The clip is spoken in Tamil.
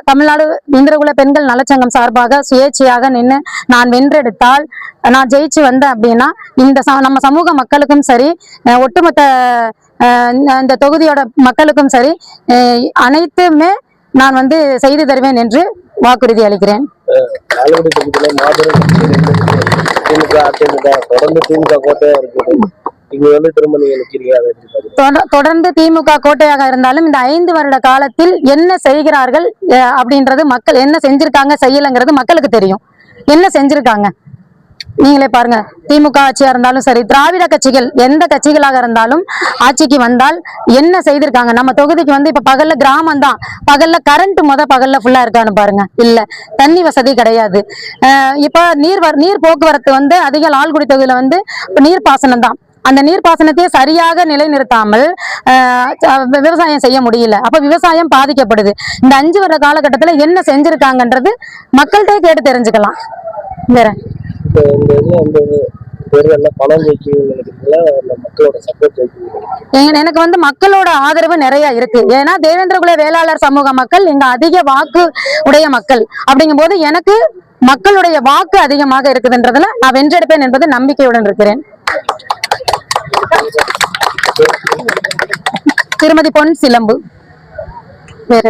தமிழ்நாடு இந்திரகுல பெண்கள் நலச்சங்கம் சார்பாக சுயேட்சையாக நின்று நான் வென்றெடுத்தால், நான் ஜெயிச்சு வந்தேன் அப்படின்னா இந்த நம்ம சமூக மக்களுக்கும் சரி, ஒட்டுமொத்த இந்த தொகுதியோட மக்களுக்கும் சரி, அனைத்துமே நான் செய்து தருவேன் என்று வாக்குறுதி அளிக்கிறேன். தொடர்ந்து திமுக கோட்டையாக இருந்தாலும் இந்த 5 வருட காலத்தில் என்ன செய்கிறார்கள் அப்படின்றது, மக்கள் என்ன செஞ்சிருக்காங்க செய்யலைங்கிறது மக்களுக்கு தெரியும். என்ன செஞ்சிருக்காங்க நீங்களே பாருங்க. திமுக ஆட்சியா இருந்தாலும் சரி, திராவிட கட்சிகள் எந்த கட்சிகளாக இருந்தாலும் ஆட்சிக்கு வந்தால் என்ன செய்திருக்காங்க? நம்ம தொகுதிக்கு இப்ப பகல்ல கிராமம் தான், பகல்ல கரண்ட் பகல்ல ஃபுல்லா இருக்கான்னு பாருங்க. இல்ல, தண்ணி வசதி கிடையாது. இப்ப நீர் போக்குவரத்து அதிக லால்குடி தொகுதியில நீர்ப்பாசனம் தான். அந்த நீர்ப்பாசனத்தையே சரியாக நிலைநிறுத்தாமல் விவசாயம் செய்ய முடியல. அப்ப விவசாயம் பாதிக்கப்படுது. இந்த 5 வருட காலகட்டத்துல என்ன செஞ்சிருக்காங்கன்றது மக்கள்கிட்ட கேட்டு தெரிஞ்சுக்கலாம். வேற எனக்கு மக்களோட ஆதரவு நிறைய இருக்கு. ஏன்னா தேவேந்திரகுல வேளாளர் சமூக மக்கள் இங்க அதிக வாக்கு உடைய மக்கள். அப்படிங்கும் போது எனக்கு மக்களுடைய வாக்கு அதிகமாக இருக்குதுன்றதுல நான் வென்றெடுப்பேன் என்பது நம்பிக்கையுடன் இருக்கிறேன். திருமதி பொன் சிலம்பு. வேற